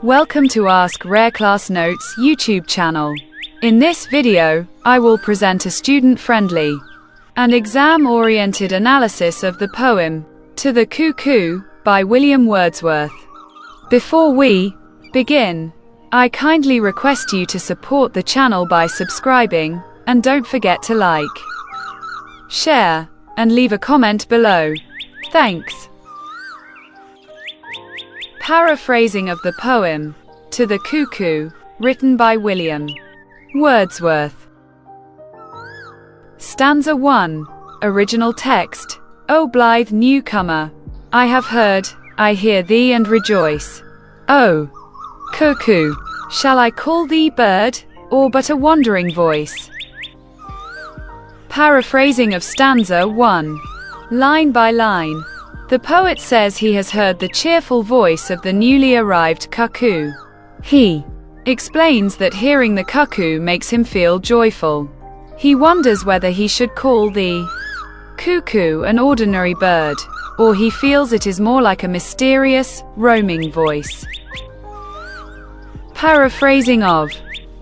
Welcome to Ask Rare Class Notes YouTube channel. In this video, I will present a student-friendly and exam-oriented analysis of the poem, To the Cuckoo, by William Wordsworth. Before we begin, I kindly request you to support the channel by subscribing, and don't forget to like, share, and leave a comment below. Thanks. Paraphrasing of the poem, To the Cuckoo, written by William Wordsworth. Stanza 1. Original text. O blithe newcomer, I have heard, I hear thee and rejoice. O cuckoo, shall I call thee bird, or but a wandering voice? Paraphrasing of stanza 1. Line by line. The poet says he has heard the cheerful voice of the newly arrived cuckoo. He explains that hearing the cuckoo makes him feel joyful. He wonders whether he should call the cuckoo an ordinary bird, or he feels it is more like a mysterious, roaming voice. Paraphrasing of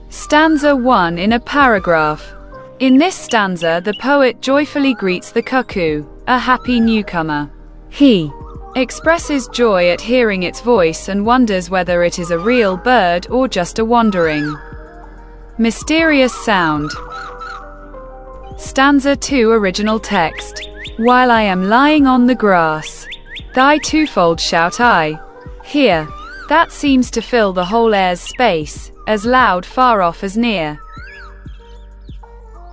stanza 1 in a paragraph. In this stanza, the poet joyfully greets the cuckoo, a happy newcomer. He expresses joy at hearing its voice and wonders whether it is a real bird or just a wandering, mysterious sound. Stanza 2 original text. While I am lying on the grass, thy twofold shout I hear, that seems to fill the whole air's space, as loud far off as near.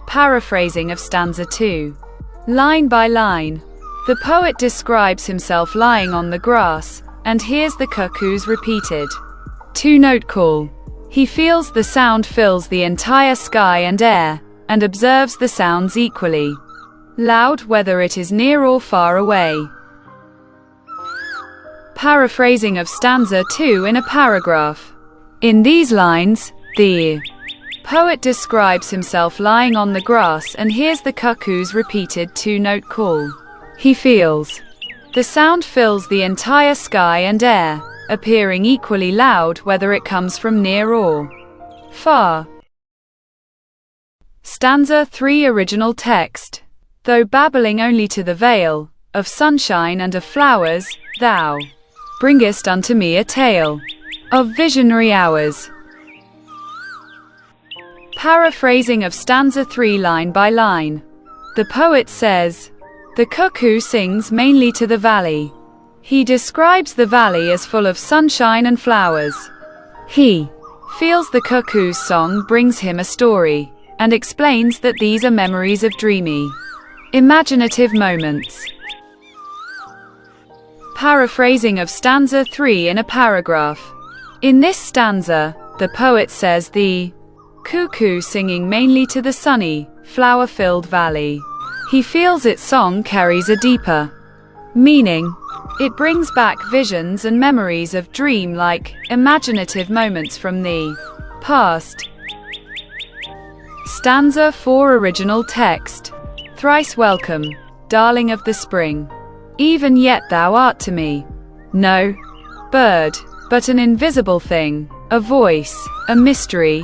Paraphrasing of stanza 2. Line by line. The poet describes himself lying on the grass, and hears the cuckoo's repeated two-note call. He feels the sound fills the entire sky and air, and observes the sounds equally loud whether it is near or far away. Paraphrasing of stanza 2 in a paragraph. In these lines, the poet describes himself lying on the grass and hears the cuckoo's repeated two-note call. He feels the sound fills the entire sky and air, appearing equally loud whether it comes from near or far. Stanza 3 original text. Though babbling only to the vale of sunshine and of flowers, thou bringest unto me a tale of visionary hours. Paraphrasing of stanza 3 line by line. The poet says, the cuckoo sings mainly to the valley. He describes the valley as full of sunshine and flowers. He feels the cuckoo's song brings him a story, and explains that these are memories of dreamy, imaginative moments. Paraphrasing of stanza 3 in a paragraph. In this stanza, the poet says the cuckoo singing mainly to the sunny, flower-filled valley. He feels its song carries a deeper meaning. It brings back visions and memories of dream-like, imaginative moments from the past. Stanza 4 original text. Thrice welcome, darling of the spring. Even yet thou art to me no bird, but an invisible thing, a voice, a mystery.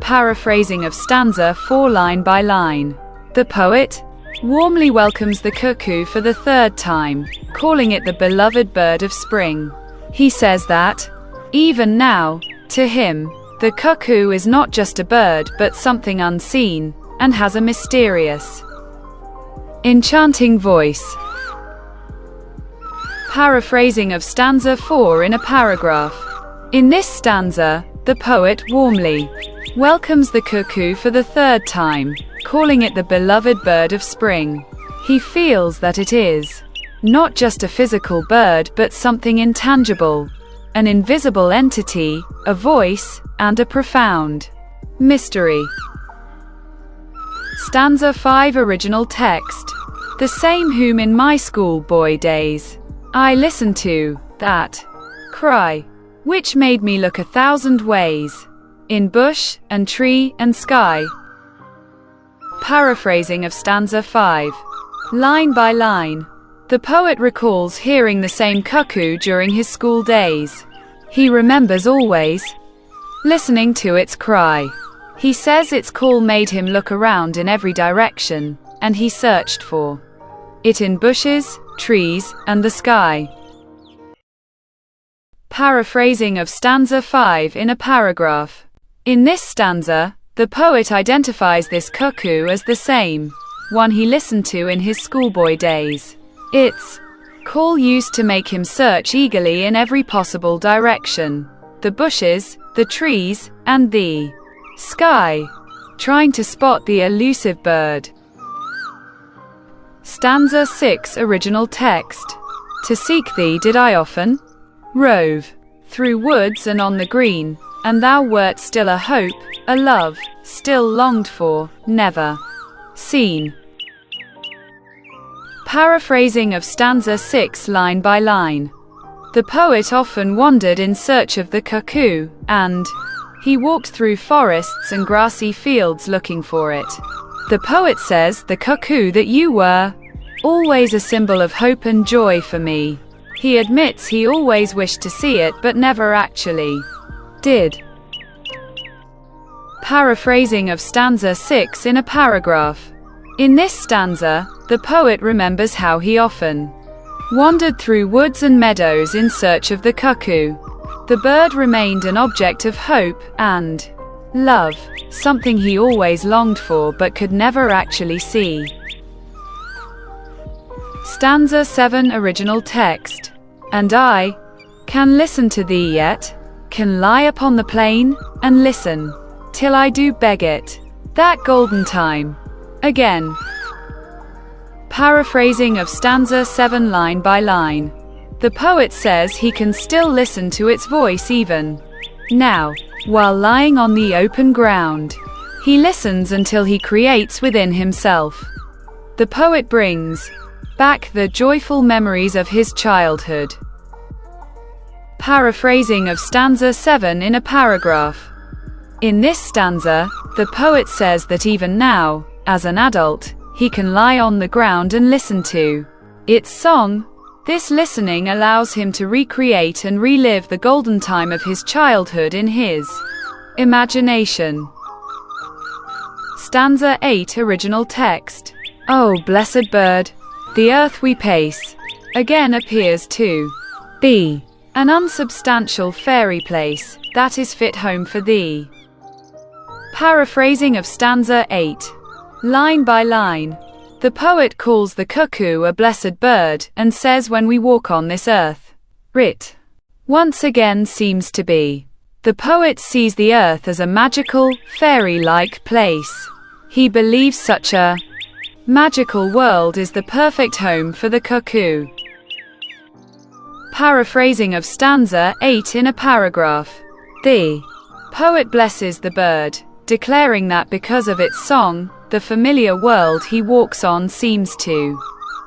Paraphrasing of stanza 4 line by line. The poet warmly welcomes the cuckoo for the third time, calling it the beloved bird of spring. He says that, even now, to him, the cuckoo is not just a bird but something unseen, and has a mysterious, enchanting voice. Paraphrasing of stanza 4 in a paragraph. In this stanza, the poet warmly welcomes the cuckoo for the third time, calling it the beloved bird of spring. He feels that it is not just a physical bird but something intangible, an invisible entity, a voice, and a profound mystery. Stanza 5 original text. The same whom in my schoolboy days I listened to, that cry, which made me look 1,000 ways, in bush, and tree, and sky. Paraphrasing of stanza 5. Line by line. The poet recalls hearing the same cuckoo during his school days. He remembers always listening to its cry. He says its call made him look around in every direction, and he searched for it in bushes, trees, and the sky. Paraphrasing of stanza 5 in a paragraph. In this stanza, the poet identifies this cuckoo as the same one he listened to in his schoolboy days. Its call used to make him search eagerly in every possible direction: the bushes, the trees, and the sky, trying to spot the elusive bird. Stanza 6 original text. To seek thee did I often rove through woods and on the green, and thou wert still a hope, a love, still longed for, never seen. Paraphrasing of stanza 6 line by line. The poet often wandered in search of the cuckoo, and he walked through forests and grassy fields looking for it. The poet says, "The cuckoo that you were, always a symbol of hope and joy for me." He admits he always wished to see it but never actually did. Paraphrasing of stanza 6 in a paragraph. In this stanza, the poet remembers how he often wandered through woods and meadows in search of the cuckoo. The bird remained an object of hope and love, something he always longed for but could never actually see. Stanza 7 original text. And I can listen to thee yet, can lie upon the plain, and listen, till I do beg it, that golden time, again. Paraphrasing of stanza 7 line by line. The poet says he can still listen to its voice even now, while lying on the open ground. He listens until he creates within himself. The poet brings back the joyful memories of his childhood. Paraphrasing of stanza 7 in a paragraph. In this stanza, the poet says that even now, as an adult, he can lie on the ground and listen to its song. This listening allows him to recreate and relive the golden time of his childhood in his imagination. Stanza 8 original text. Oh, blessed bird, the earth we pace again appears to be an unsubstantial fairy place that is fit home for thee. Paraphrasing of stanza 8 line by line. The poet calls the cuckoo a blessed bird and says when we walk on this earth, it once again seems to be. The poet sees the earth as a magical, fairy-like place. He believes such a magical world is the perfect home for the cuckoo. Paraphrasing of stanza 8 in a paragraph. The poet blesses the bird, declaring that because of its song, the familiar world he walks on seems to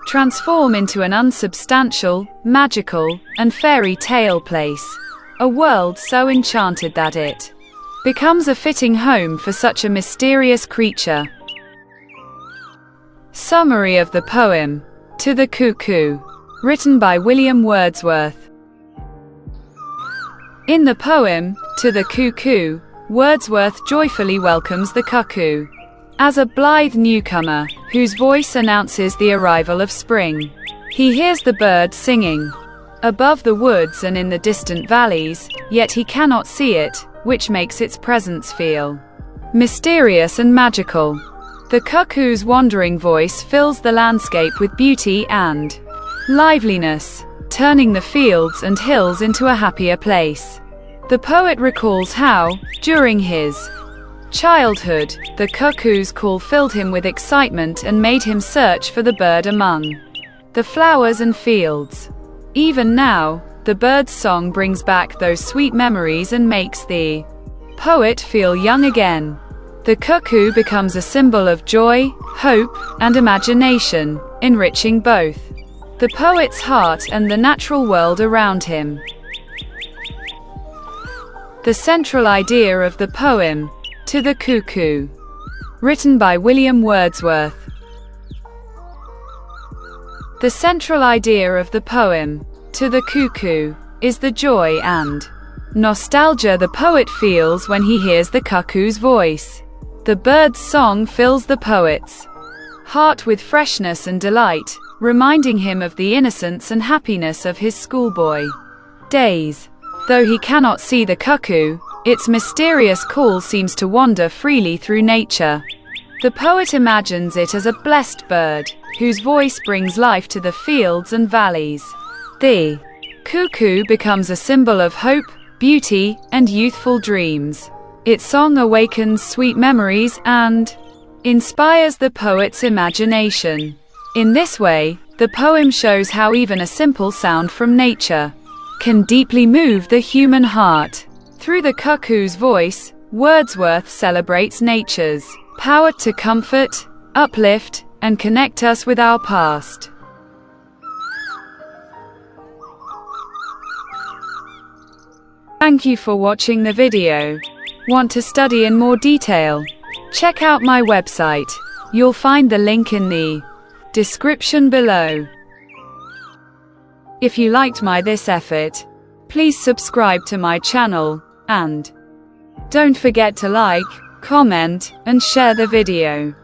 transform into an unsubstantial, magical, and fairy tale place. A world so enchanted that it becomes a fitting home for such a mysterious creature. Summary of the poem, To the Cuckoo, written by William Wordsworth. In the poem, To the Cuckoo, Wordsworth joyfully welcomes the cuckoo as a blithe newcomer, whose voice announces the arrival of spring. He hears the bird singing above the woods and in the distant valleys, yet he cannot see it, which makes its presence feel mysterious and magical. The cuckoo's wandering voice fills the landscape with beauty and liveliness, turning the fields and hills into a happier place. The poet recalls how, during his childhood, the cuckoo's call filled him with excitement and made him search for the bird among the flowers and fields. Even now, the bird's song brings back those sweet memories and makes the poet feel young again. The cuckoo becomes a symbol of joy, hope, and imagination, enriching both the poet's heart and the natural world around him. The central idea of the poem, To the Cuckoo, written by William Wordsworth. The central idea of the poem, To the Cuckoo, is the joy and nostalgia the poet feels when he hears the cuckoo's voice. The bird's song fills the poet's heart with freshness and delight, reminding him of the innocence and happiness of his schoolboy days. Though he cannot see the cuckoo, its mysterious call seems to wander freely through nature. The poet imagines it as a blessed bird, whose voice brings life to the fields and valleys. The cuckoo becomes a symbol of hope, beauty, and youthful dreams. Its song awakens sweet memories and inspires the poet's imagination. In this way, the poem shows how even a simple sound from nature can deeply move the human heart. Through the cuckoo's voice, Wordsworth celebrates nature's power to comfort, uplift, and connect us with our past. Thank you for watching the video. Want to study in more detail? Check out my website. You'll find the link in the description below. If you liked this effort, please subscribe to my channel, and don't forget to like, comment, and share the video.